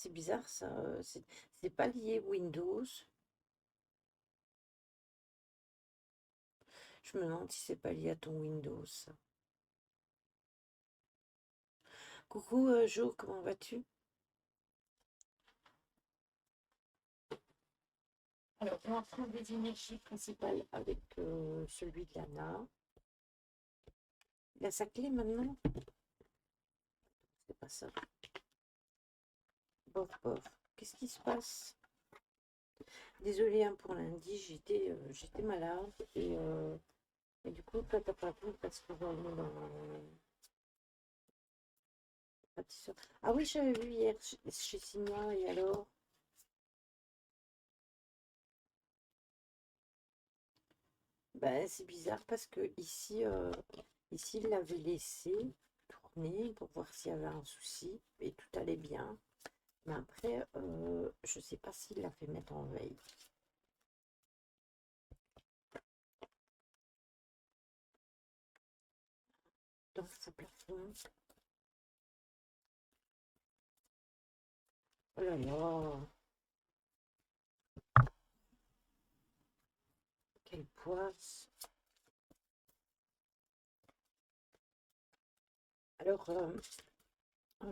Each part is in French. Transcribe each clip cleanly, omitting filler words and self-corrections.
C'est bizarre ça, c'est pas lié Windows. Je me demande si c'est pas lié à ton Windows, ça. Coucou Jo, comment vas-tu? Alors, on va prendre des énergies principales avec celui de Lana. Il a sa clé maintenant? C'est pas ça. Bof, bof. Qu'est-ce qui se passe? Désolée hein, pour lundi, j'étais malade et du coup, toi, t'as pas vu parce que j'en ai dans la pâtisserie. Ah oui, j'avais vu hier chez Sigma et alors? Bah, c'est bizarre parce que ici, il l'avait laissé tourner pour voir s'il y avait un souci et tout allait bien. Mais après, je sais pas s'il l'a fait mettre en veille. Dans ce plafond. Oh là là, quelle poisse. Alors,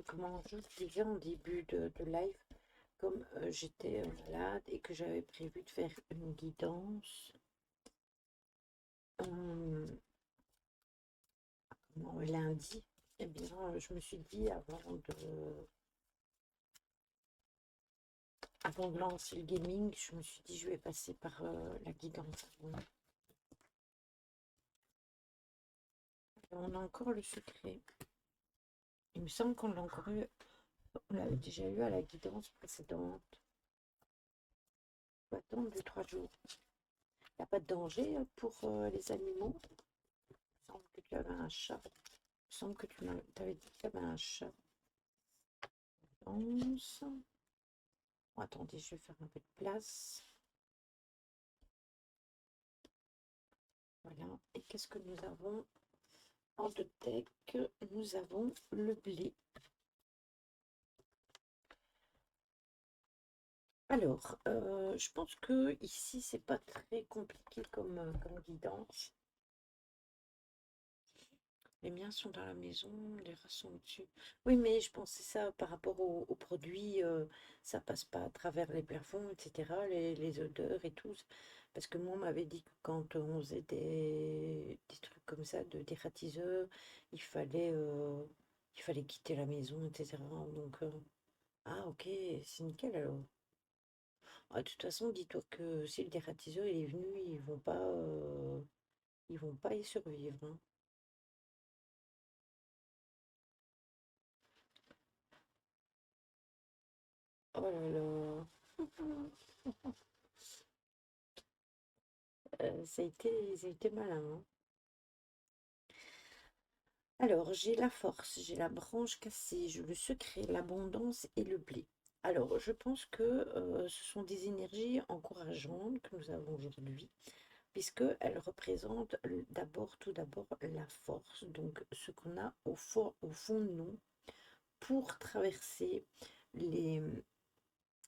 comment je disais en début de live, comme j'étais malade et que j'avais prévu de faire une guidance, lundi, eh bien, je me suis dit avant de lancer le gaming, je me suis dit je vais passer par la guidance. On a encore le secret. Il me semble qu'on l'a encore eu, on l'avait déjà eu à la guidance précédente. On va attendre 2-3 jours. Il n'y a pas de danger pour les animaux. Il me semble que tu avais un chat. Il me semble que tu avais dit qu'il y avait un chat. Guidance. Bon, attendez, je vais faire un peu de place. Voilà. Et qu'est-ce que nous avons en de tech? Nous avons le blé. Alors, je pense que ici, c'est pas très compliqué comme guidance. Les miens sont dans la maison, les rats sont au-dessus. Oui, mais je pensais ça par rapport aux produits, ça passe pas à travers les plafonds, etc., les odeurs et tout. Parce que moi, on m'avait dit que quand on faisait des trucs comme ça, dératiseurs, il fallait quitter la maison, etc. Donc, ah ok, c'est nickel alors. Ah, de toute façon, dis-toi que si le dératiseur il est venu, ils vont pas y survivre, hein. Oh là là. Ça a été malin, hein. Alors, j'ai la force, j'ai la branche cassée, j'ai le secret, l'abondance et le blé. Alors, je pense que ce sont des énergies encourageantes que nous avons aujourd'hui, puisqu'elles représentent tout d'abord la force, donc ce qu'on a au fond de nous pour traverser les,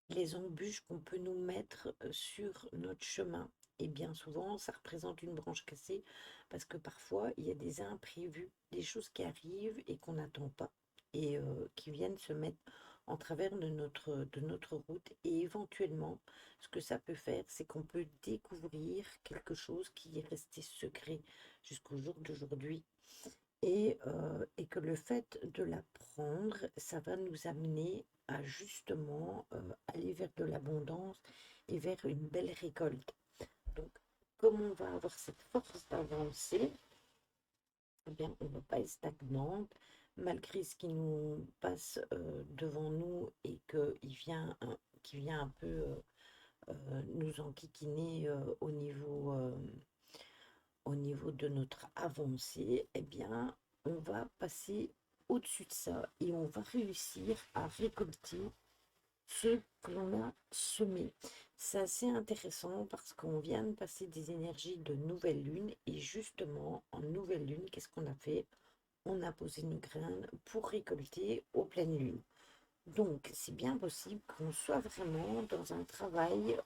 les embûches qu'on peut nous mettre sur notre chemin. Et bien souvent, ça représente une branche cassée parce que parfois, il y a des imprévus, des choses qui arrivent et qu'on n'attend pas et qui viennent se mettre en travers de notre route. Et éventuellement, ce que ça peut faire, c'est qu'on peut découvrir quelque chose qui est resté secret jusqu'au jour d'aujourd'hui et que le fait de l'apprendre, ça va nous amener à justement aller vers de l'abondance et vers une belle récolte. Donc, comme on va avoir cette force d'avancer, eh bien, on ne va pas être stagnante, malgré ce qui nous passe devant nous et qui vient un peu nous enquiquiner au niveau de notre avancée, eh bien, on va passer au-dessus de ça et on va réussir à récolter ce que l'on a semé. C'est assez intéressant parce qu'on vient de passer des énergies de nouvelle lune et justement, en nouvelle lune, qu'est-ce qu'on a fait? On a posé une graine pour récolter aux pleines lunes. Donc, c'est bien possible qu'on soit vraiment dans un travail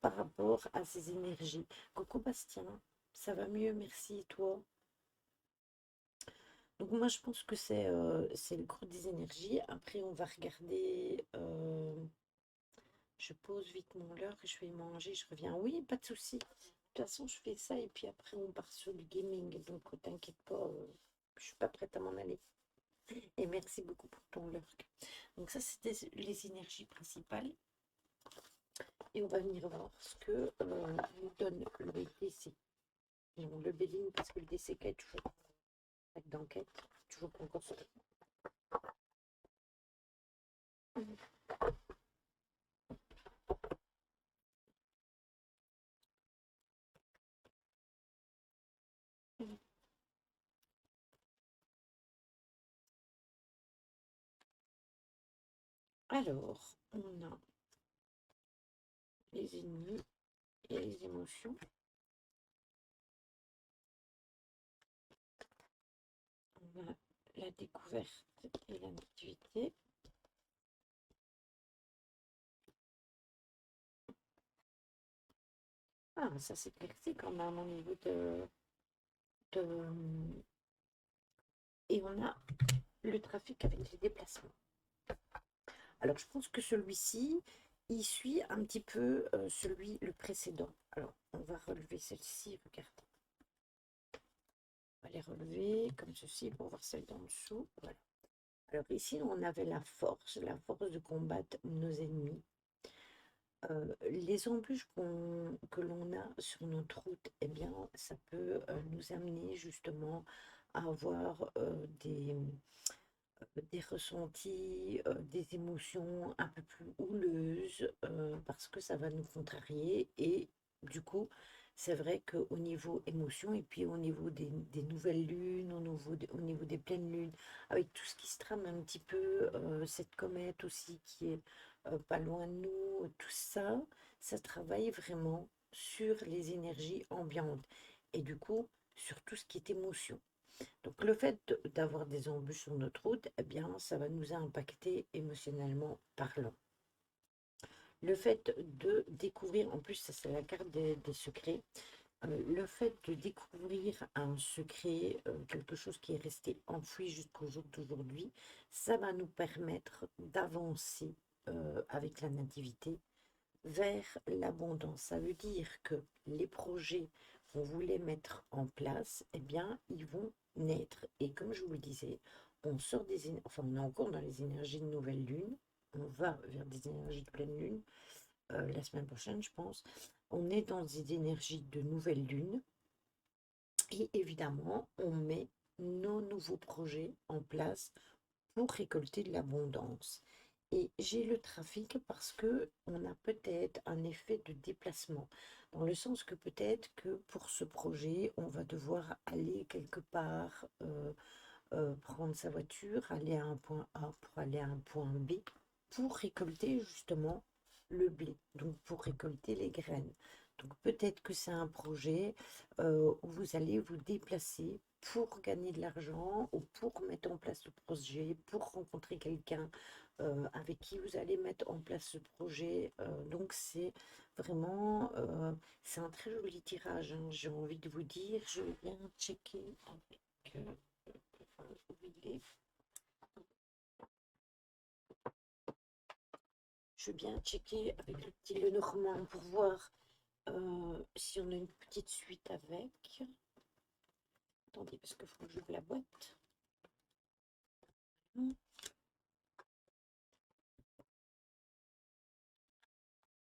par rapport à ces énergies. Coucou Bastien, ça va mieux, merci, et toi? Donc moi je pense que c'est le cours des énergies. Après on va regarder, je pose vite mon leurre et je vais manger, je reviens. Oui, pas de souci. De toute façon je fais ça et puis après on part sur du gaming. Donc t'inquiète pas, je suis pas prête à m'en aller. Et merci beaucoup pour ton leurre. Donc ça c'était les énergies principales. Et on va venir voir ce que nous donne le DC. Non, le Béline parce que le DCK est toujours d'enquête, toujours pas encore sorti. Alors, on a les ennemis et les émotions. On a la découverte et la nativité. Ah, ça c'est classique quand même au niveau de- Et on a le trafic avec les déplacements. Alors, je pense que celui-ci, il suit un petit peu le précédent. Alors, on va relever celle-ci, regardez. On va les relever comme ceci pour voir celle d'en dessous. Voilà. Alors ici, on avait la force de combattre nos ennemis. Les embûches que l'on a sur notre route, eh bien, ça peut nous amener justement à avoir des ressentis, des émotions un peu plus houleuses, parce que ça va nous contrarier. Et du coup, c'est vrai qu'au niveau émotion, et puis au niveau des nouvelles lunes, au niveau des pleines lunes, avec tout ce qui se trame un petit peu, cette comète aussi qui est pas loin de nous, tout ça, ça travaille vraiment sur les énergies ambiantes. Et du coup, sur tout ce qui est émotion. Donc le fait d'avoir des embûches sur notre route, eh bien, ça va nous impacter émotionnellement parlant. Le fait de découvrir, en plus, ça c'est la carte des secrets, le fait de découvrir un secret, quelque chose qui est resté enfoui jusqu'au jour d'aujourd'hui, ça va nous permettre d'avancer avec la nativité vers l'abondance. Ça veut dire que les projets qu'on voulait mettre en place, eh bien, ils vont naître. Et comme je vous le disais, on sort enfin, on est encore dans les énergies de nouvelle lune. On va vers des énergies de pleine lune la semaine prochaine, je pense. On est dans des énergies de nouvelle lune. Et évidemment, on met nos nouveaux projets en place pour récolter de l'abondance. Et j'ai le trafic parce que on a peut-être un effet de déplacement, dans le sens que peut-être que pour ce projet, on va devoir aller quelque part, prendre sa voiture, aller à un point A pour aller à un point B, pour récolter justement le blé, donc pour récolter les graines. Donc peut-être que c'est un projet où vous allez vous déplacer pour gagner de l'argent ou pour mettre en place le projet, pour rencontrer quelqu'un avec qui vous allez mettre en place ce projet. Donc c'est vraiment, c'est un très joli tirage, hein, j'ai envie de vous dire. Je viens checker avec où il est. Je veux bien checker avec le petit Lenormand pour voir si on a une petite suite avec. Attendez, parce qu'il faut que j'ouvre la boîte. Hop,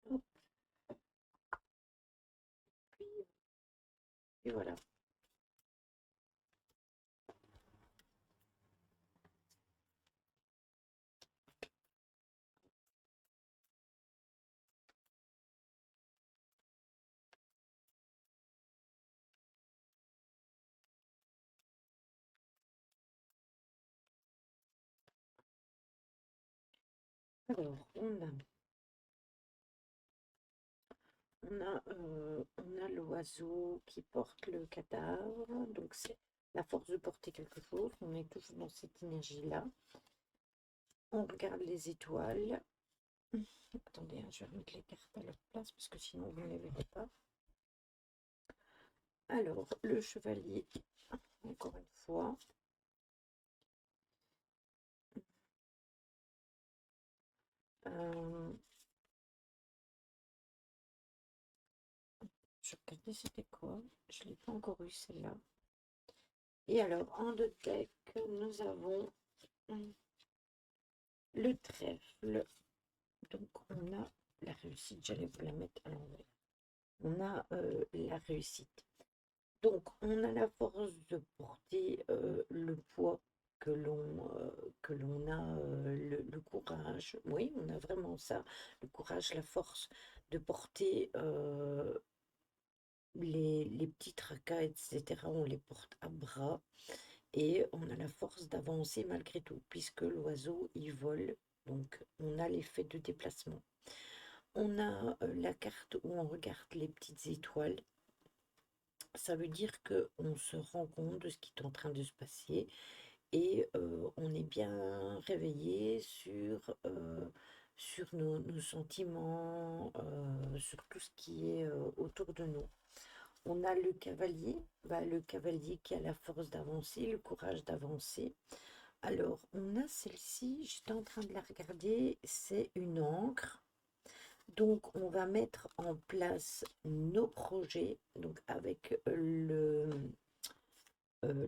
hop, puis, et voilà. Alors, on a l'oiseau qui porte le cadavre. Donc, c'est la force de porter quelque chose. On est toujours dans cette énergie-là. On regarde les étoiles. Attendez, hein, je vais remettre les cartes à leur place parce que sinon vous ne les verrez pas. Alors, le chevalier, encore une fois. Euh, je regardais c'était quoi. Je ne l'ai pas encore eu celle-là. Et alors, en deux decks, nous avons le trèfle. Donc, on a la réussite. J'allais vous la mettre à l'envers. On a la réussite. Donc, on a la force de porter le poids que l'on a, le courage. Oui, on a vraiment ça, le courage, la force de porter les petits tracas, etc. On les porte à bras et on a la force d'avancer malgré tout, puisque l'oiseau, il vole. Donc, on a l'effet de déplacement. On a la carte où on regarde les petites étoiles. Ça veut dire qu'on se rend compte de ce qui est en train de se passer et on est bien réveillé sur nos sentiments, sur tout ce qui est autour de nous. On a le cavalier qui a la force d'avancer, le courage d'avancer. Alors, on a celle-ci, j'étais en train de la regarder, c'est une encre. Donc, on va mettre en place nos projets, donc avec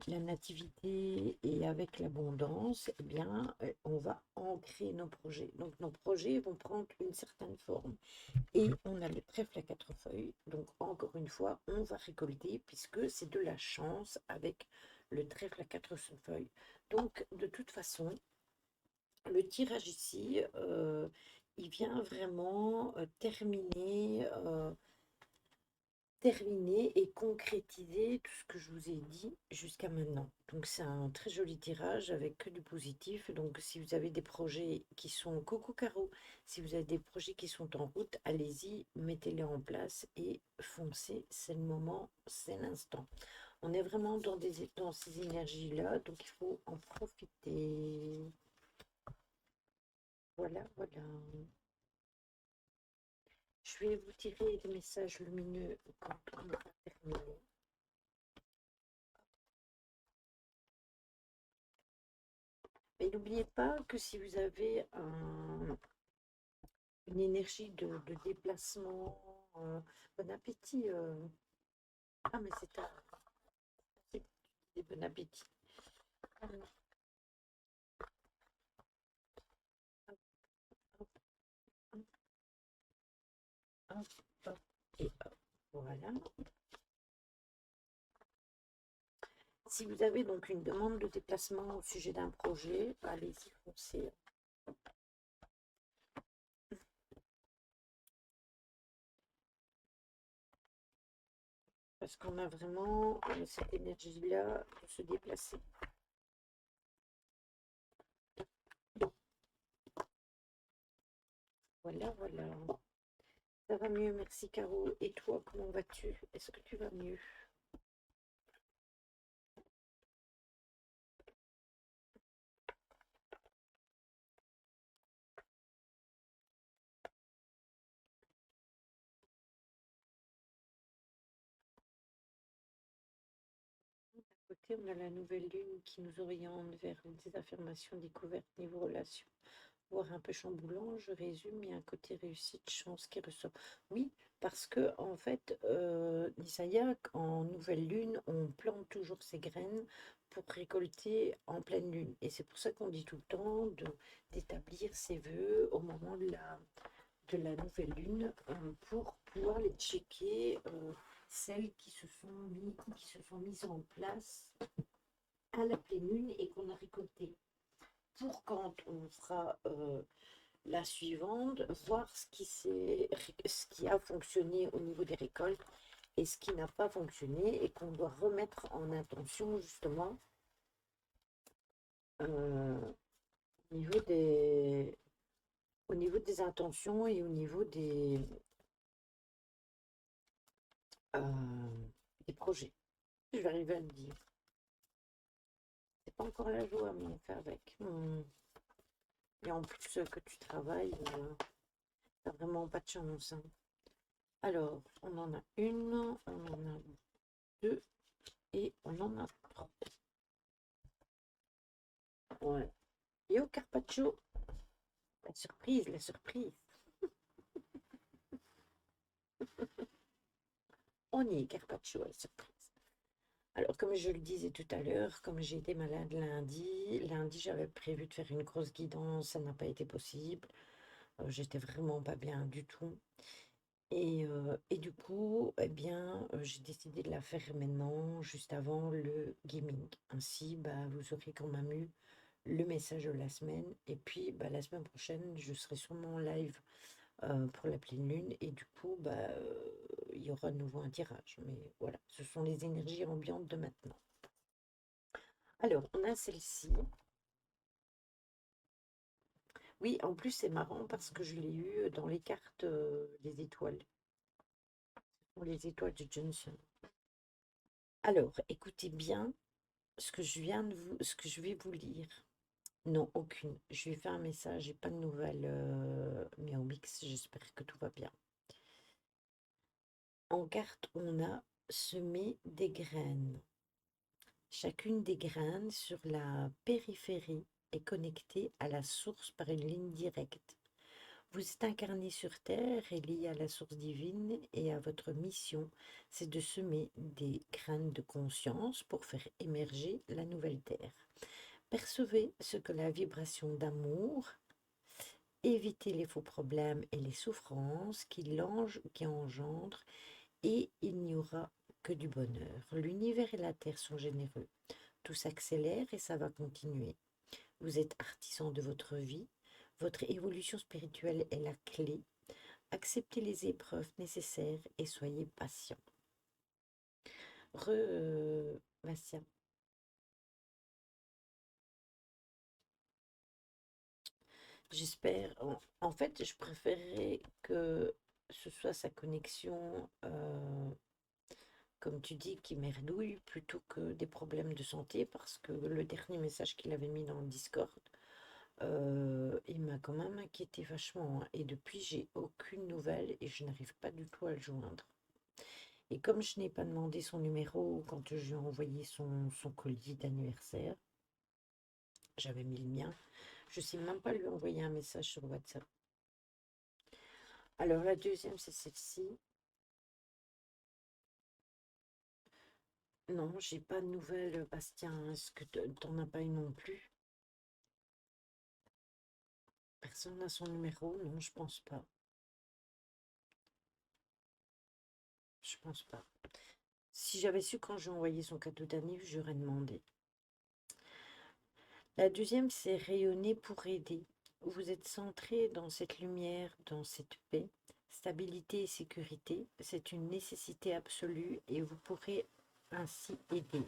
la nativité et avec l'abondance, eh bien, on va ancrer nos projets. Donc, nos projets vont prendre une certaine forme. Et on a le trèfle à quatre feuilles. Donc, encore une fois, on va récolter puisque c'est de la chance avec le trèfle à quatre feuilles. Donc, de toute façon, le tirage ici, il vient vraiment terminer et concrétiser tout ce que je vous ai dit jusqu'à maintenant. Donc c'est un très joli tirage avec que du positif. Donc si vous avez des projets qui sont coco caro, si vous avez des projets qui sont en route, allez-y, mettez-les en place et foncez. C'est le moment, c'est l'instant. On est vraiment dans ces énergies-là, donc il faut en profiter. Voilà, voilà. Je vais vous tirer des messages lumineux quand on aura terminé. Mais n'oubliez pas que si vous avez une énergie de déplacement, bon appétit. Ah, mais c'est tard. Bon appétit. Hop, hop, hop, hop, hop, et hop. Voilà. Si vous avez donc une demande de déplacement au sujet d'un projet, allez-y, foncez. Parce qu'on a vraiment cette énergie-là de se déplacer. Voilà, voilà. Ça va mieux, merci Caro. Et toi, comment vas-tu? Est-ce que tu vas mieux? Côté, on a la nouvelle lune qui nous oriente vers des affirmations découvertes niveau relation, voire un peu chamboulant. Je résume, il y a un côté réussite, chance qui ressort. Oui, parce que en fait, Isaiah, en nouvelle lune, on plante toujours ses graines pour récolter en pleine lune. Et c'est pour ça qu'on dit tout le temps d'établir ses vœux au moment de la nouvelle lune pour pouvoir les checker, celles qui se sont mises en place à la pleine lune et qu'on a récolté. Pour quand on fera la suivante, voir ce qui a fonctionné au niveau des récoltes et ce qui n'a pas fonctionné et qu'on doit remettre en intention justement au niveau au niveau des intentions et au niveau des projets. Je vais arriver à le dire. C'est pas encore la joie, mais on fait avec. Et en plus que tu travailles, t'as vraiment pas de chance, hein. Alors, on en a une, on en a deux et on en a trois. Ouais. Et au carpaccio, la surprise, la surprise. On y est, carpaccio, la surprise. Alors, comme je le disais tout à l'heure, comme j'ai été malade lundi, j'avais prévu de faire une grosse guidance, ça n'a pas été possible. J'étais vraiment pas bien du tout. Et du coup, eh bien, j'ai décidé de la faire maintenant, juste avant le gaming. Ainsi, bah, vous aurez quand même eu le message de la semaine. Et puis, bah, la semaine prochaine, je serai sûrement en live pour la pleine lune. Et du coup, bah, il y aura de nouveau un tirage. Mais voilà, ce sont les énergies ambiantes de maintenant. Alors, on a celle-ci. Oui, en plus, c'est marrant parce que je l'ai eu dans les cartes des étoiles. Pour les étoiles de Johnson. Alors, écoutez bien ce que je vais vous lire. Non, aucune. Je lui ai fait un message, j'ai pas de nouvelles, mais au mix, j'espère que tout va bien. En carte, on a semé des graines. Chacune des graines sur la périphérie est connectée à la source par une ligne directe. Vous êtes incarné sur Terre et lié à la source divine et à votre mission, c'est de semer des graines de conscience pour faire émerger la nouvelle Terre. Percevez ce que la vibration d'amour, évitez les faux problèmes et les souffrances qui engendrent et il n'y aura que du bonheur. L'univers et la Terre sont généreux. Tout s'accélère et ça va continuer. Vous êtes artisan de votre vie. Votre évolution spirituelle est la clé. Acceptez les épreuves nécessaires et soyez patient. Bastien. J'espère. En fait, je préférerais que ce soit sa connexion, comme tu dis, qui merdouille, plutôt que des problèmes de santé, parce que le dernier message qu'il avait mis dans le Discord, il m'a quand même inquiété vachement, hein. Et depuis, j'ai aucune nouvelle et je n'arrive pas du tout à le joindre. Et comme je n'ai pas demandé son numéro quand je lui ai envoyé son colis d'anniversaire, j'avais mis le mien. Je ne sais même pas lui envoyer un message sur WhatsApp. Alors la deuxième, c'est celle-ci. Non, j'ai pas de nouvelles, Bastien. Est-ce que t'en as pas eu non plus? Personne n'a son numéro? Non, je pense pas. Je pense pas. Si j'avais su quand j'ai envoyé son cadeau d'anniv, j'aurais demandé. La deuxième, c'est rayonner pour aider. Vous êtes centré dans cette lumière, dans cette paix, stabilité et sécurité. C'est une nécessité absolue et vous pourrez ainsi aider.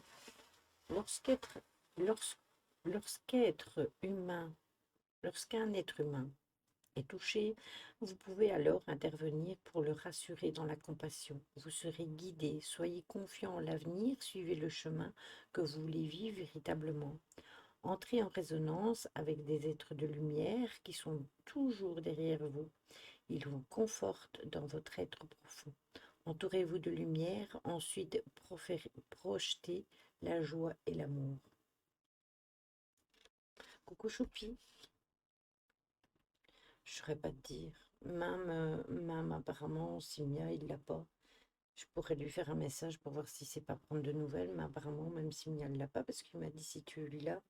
Lorsqu'être, lors- lorsqu'être humain, lorsqu'un être humain est touché, vous pouvez alors intervenir pour le rassurer dans la compassion. Vous serez guidé, soyez confiant en l'avenir, suivez le chemin que vous voulez vivre véritablement. Entrez en résonance avec des êtres de lumière qui sont toujours derrière vous. Ils vous confortent dans votre être profond. Entourez-vous de lumière, ensuite projetez la joie et l'amour. Coucou Choupi, je ne saurais pas te dire. Même apparemment, Simia, il l'a pas. Je pourrais lui faire un message pour voir si c'est pas prendre de nouvelles, mais apparemment, même Simia ne l'a pas parce qu'il m'a dit si tu l'as,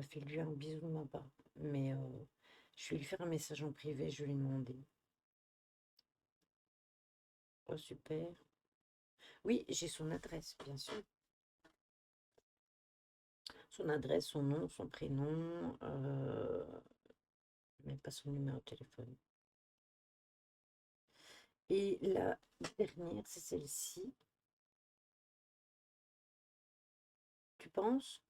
fais-lui un bisou de ma part. Mais je vais lui faire un message en privé, je vais lui demander. Oh, super. Oui, j'ai son adresse, bien sûr. Son adresse, son nom, son prénom, mais pas son numéro de téléphone. Et la dernière, c'est celle-ci. Tu penses?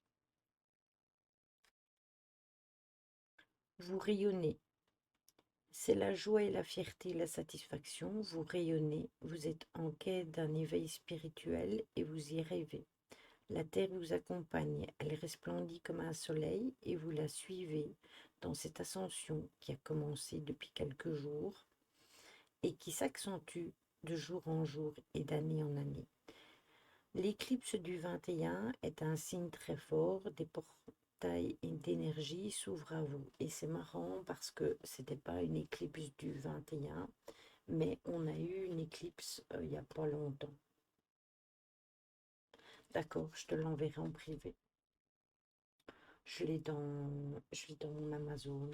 Vous rayonnez. C'est la joie et la fierté, la satisfaction. Vous rayonnez. Vous êtes en quête d'un éveil spirituel et vous y rêvez. La terre vous accompagne, elle resplendit comme un soleil et vous la suivez dans cette ascension qui a commencé depuis quelques jours et qui s'accentue de jour en jour et d'année en année. L'éclipse du 21 est un signe très fort, des portails d'énergie s'ouvrent à vous. Et c'est marrant parce que c'était pas une éclipse du 21, mais on a eu une éclipse il n'y a pas longtemps. D'accord, je te l'enverrai en privé. Je l'ai dans mon Amazon.